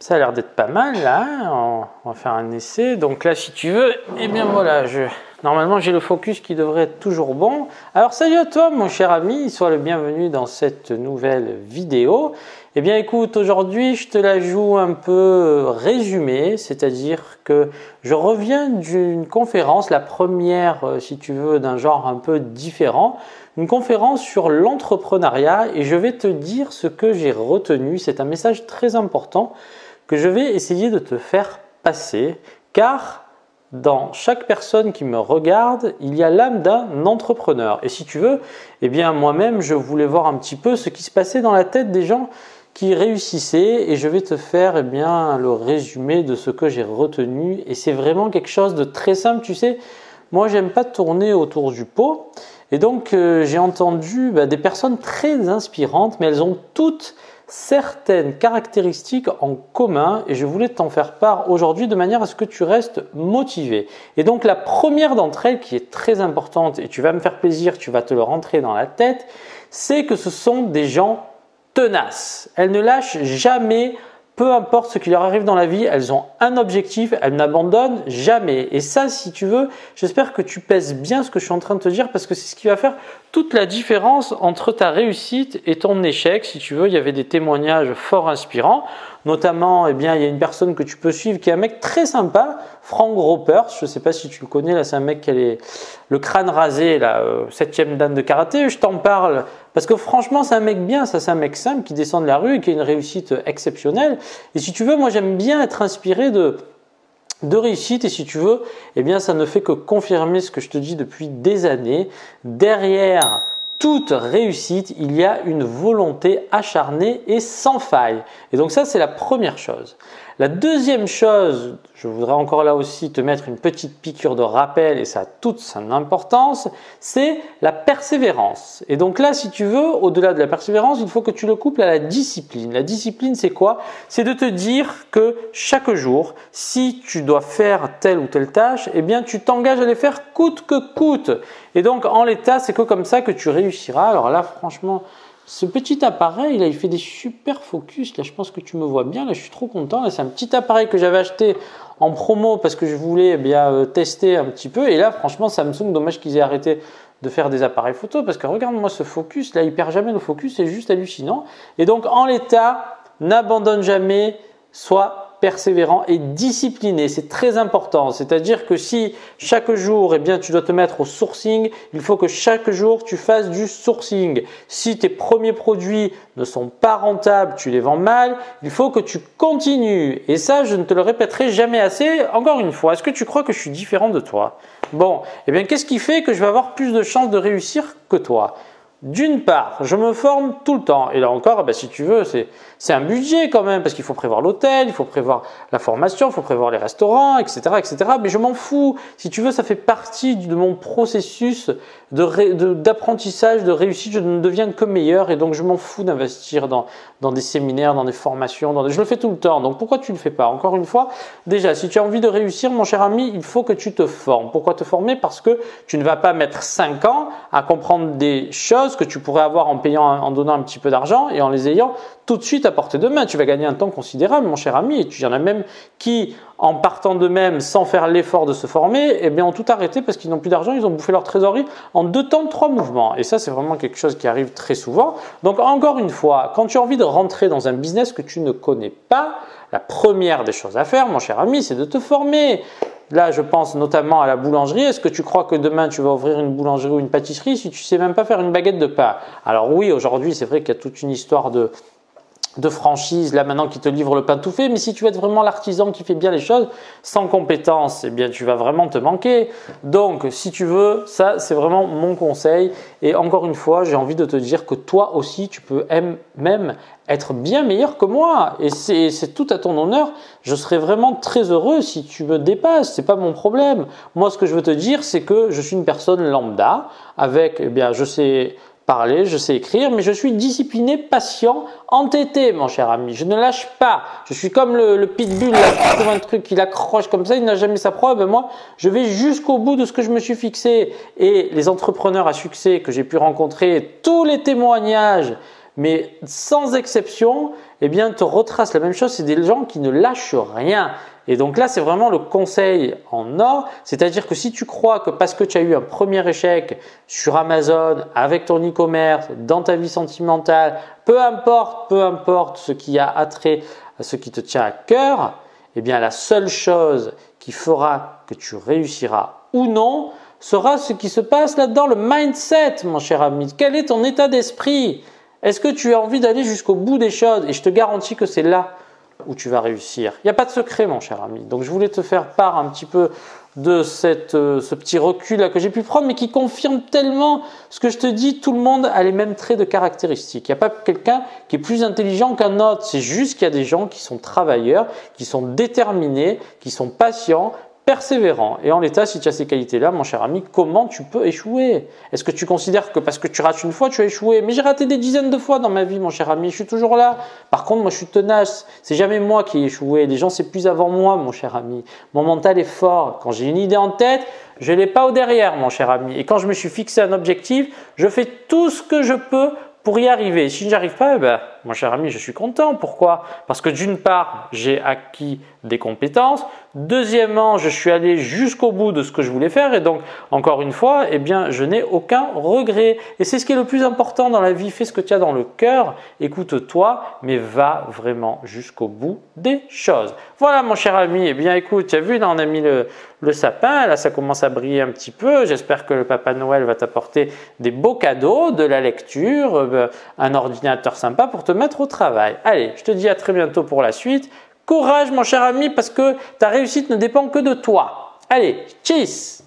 Ça a l'air d'être pas mal là, on va faire un essai. Donc là, si tu veux, eh bien voilà, normalement j'ai le focus qui devrait être toujours bon. Alors salut à toi mon cher ami, sois le bienvenu dans cette nouvelle vidéo. Eh bien écoute, aujourd'hui je te la joue un peu résumée, c'est-à-dire que je reviens d'une conférence, la première si tu veux d'un genre un peu différent. Une conférence sur l'entrepreneuriat et je vais te dire ce que j'ai retenu. C'est un message très important que je vais essayer de te faire passer car dans chaque personne qui me regarde, il y a l'âme d'un entrepreneur. Et si tu veux, eh bien moi-même, je voulais voir un petit peu ce qui se passait dans la tête des gens qui réussissaient et je vais te faire eh bien, le résumé de ce que j'ai retenu. Et c'est vraiment quelque chose de très simple. Tu sais, moi, j'aime pas tourner autour du pot. Et donc, j'ai entendu des personnes très inspirantes, mais elles ont toutes certaines caractéristiques en commun et je voulais t'en faire part aujourd'hui de manière à ce que tu restes motivé. Et donc, la première d'entre elles qui est très importante et tu vas me faire plaisir, tu vas te le rentrer dans la tête, c'est que ce sont des gens tenaces. Elles ne lâchent jamais. Peu importe ce qui leur arrive dans la vie, elles ont un objectif, elles n'abandonnent jamais. Et ça, si tu veux, j'espère que tu pèses bien ce que je suis en train de te dire parce que c'est ce qui va faire toute la différence entre ta réussite et ton échec. Si tu veux, il y avait des témoignages fort inspirants. Notamment, eh bien, il y a une personne que tu peux suivre qui est un mec très sympa, Frank Ropers. Je ne sais pas si tu le connais, là, c'est un mec qui a le crâne rasé, la 7e dan de karaté. Je t'en parle parce que franchement, c'est un mec bien, ça, c'est un mec simple qui descend de la rue et qui a une réussite exceptionnelle. Et si tu veux, moi, j'aime bien être inspiré de réussite et si tu veux, eh bien, ça ne fait que confirmer ce que je te dis depuis des années. Derrière toute réussite, il y a une volonté acharnée et sans faille. Et donc ça, c'est la première chose. La deuxième chose, je voudrais encore là aussi te mettre une petite piqûre de rappel et ça a toute son importance, c'est la persévérance. Et donc là, si tu veux, au-delà de la persévérance, il faut que tu le couples à la discipline. La discipline, c'est quoi? C'est de te dire que chaque jour, si tu dois faire telle ou telle tâche, eh bien, tu t'engages à les faire coûte que coûte. Et donc, en l'état, c'est que comme ça que tu réussiras. Alors là, franchement, ce petit appareil, là, il fait des super focus. Là, je pense que tu me vois bien. Là, je suis trop content. Là, c'est un petit appareil que j'avais acheté en promo parce que je voulais eh bien tester un petit peu. Et là, franchement, Samsung, dommage qu'ils aient arrêté de faire des appareils photo parce que regarde-moi ce focus. Là, il perd jamais le focus. C'est juste hallucinant. Et donc, en l'état, n'abandonne jamais. Sois persévérant et discipliné, c'est très important. C'est-à-dire que si chaque jour, eh bien, tu dois te mettre au sourcing, il faut que chaque jour tu fasses du sourcing. Si tes premiers produits ne sont pas rentables, tu les vends mal, il faut que tu continues. Et ça, je ne te le répéterai jamais assez. Encore une fois, est-ce que tu crois que je suis différent de toi? Bon, eh bien, qu'est-ce qui fait que je vais avoir plus de chances de réussir que toi? D'une part, je me forme tout le temps. Et là encore, si tu veux, c'est un budget quand même parce qu'il faut prévoir l'hôtel, il faut prévoir la formation, il faut prévoir les restaurants, etc., etc. Mais je m'en fous. Si tu veux, ça fait partie de mon processus d'apprentissage, de réussite. Je ne deviens que meilleur et donc je m'en fous d'investir dans des séminaires, dans des formations. Je le fais tout le temps. Donc pourquoi tu ne le fais pas? Encore une fois, déjà, si tu as envie de réussir, mon cher ami, il faut que tu te formes. Pourquoi te former? Parce que tu ne vas pas mettre 5 ans à comprendre des choses que tu pourrais avoir en donnant un petit peu d'argent et en les ayant tout de suite à portée de main. Tu vas gagner un temps considérable, mon cher ami. Et il y en a même qui, en partant d'eux-mêmes, sans faire l'effort de se former, eh bien, ont tout arrêté parce qu'ils n'ont plus d'argent. Ils ont bouffé leur trésorerie en 2 temps, 3 mouvements. Et ça, c'est vraiment quelque chose qui arrive très souvent. Donc, encore une fois, quand tu as envie de rentrer dans un business que tu ne connais pas, la première des choses à faire, mon cher ami, c'est de te former. Là, je pense notamment à la boulangerie. Est-ce que tu crois que demain, tu vas ouvrir une boulangerie ou une pâtisserie si tu sais même pas faire une baguette de pain? Alors oui, aujourd'hui, c'est vrai qu'il y a toute une histoire de franchise là maintenant qui te livre le pain tout fait, mais si tu veux être vraiment l'artisan qui fait bien les choses sans compétence, eh bien tu vas vraiment te manquer. Donc si tu veux, ça c'est vraiment mon conseil et encore une fois, j'ai envie de te dire que toi aussi tu peux même être bien meilleur que moi et c'est tout à ton honneur. Je serais vraiment très heureux si tu me dépasses, c'est pas mon problème. Moi ce que je veux te dire, c'est que je suis une personne lambda avec eh bien je sais parler, je sais écrire, mais je suis discipliné, patient, entêté, mon cher ami. Je ne lâche pas. Je suis comme le pitbull, là, qui trouve un truc, qu'il accroche comme ça, il n'a jamais sa proie. Ben moi, je vais jusqu'au bout de ce que je me suis fixé. Et les entrepreneurs à succès que j'ai pu rencontrer, tous les témoignages mais sans exception, eh bien, te retracent la même chose. C'est des gens qui ne lâchent rien. Et donc là, c'est vraiment le conseil en or. C'est-à-dire que si tu crois que parce que tu as eu un premier échec sur Amazon, avec ton e-commerce, dans ta vie sentimentale, peu importe ce qui a attrait à ce qui te tient à cœur, eh bien, la seule chose qui fera que tu réussiras ou non sera ce qui se passe là-dedans, le mindset, mon cher ami. Quel est ton état d'esprit? Est-ce que tu as envie d'aller jusqu'au bout des choses? Et je te garantis que c'est là où tu vas réussir. Il n'y a pas de secret, mon cher ami. Donc, je voulais te faire part un petit peu de ce petit recul là que j'ai pu prendre, mais qui confirme tellement ce que je te dis. Tout le monde a les mêmes traits de caractéristiques. Il n'y a pas quelqu'un qui est plus intelligent qu'un autre. C'est juste qu'il y a des gens qui sont travailleurs, qui sont déterminés, qui sont patients, persévérant. Et en l'état, si tu as ces qualités-là, mon cher ami, comment tu peux échouer? Est-ce que tu considères que parce que tu rates une fois, tu as échoué? Mais j'ai raté des dizaines de fois dans ma vie, mon cher ami. Je suis toujours là. Par contre, moi, je suis tenace. C'est jamais moi qui ai échoué. Les gens, c'est plus avant moi, mon cher ami. Mon mental est fort. Quand j'ai une idée en tête, je l'ai pas au derrière, mon cher ami. Et quand je me suis fixé un objectif, je fais tout ce que je peux pour y arriver. Si je n'y arrive pas, mon cher ami, je suis content. Pourquoi? Parce que d'une part, j'ai acquis des compétences. Deuxièmement, je suis allé jusqu'au bout de ce que je voulais faire et donc, encore une fois, eh bien, je n'ai aucun regret. Et c'est ce qui est le plus important dans la vie. Fais ce que tu as dans le cœur, écoute-toi, mais va vraiment jusqu'au bout des choses. Voilà, mon cher ami. Eh bien, écoute, tu as vu, là, on a mis le sapin. Là, ça commence à briller un petit peu. J'espère que le Papa Noël va t'apporter des beaux cadeaux, de la lecture, un ordinateur sympa pour te mettre au travail. Allez, je te dis à très bientôt pour la suite. Courage, mon cher ami, parce que ta réussite ne dépend que de toi. Allez, tchuss!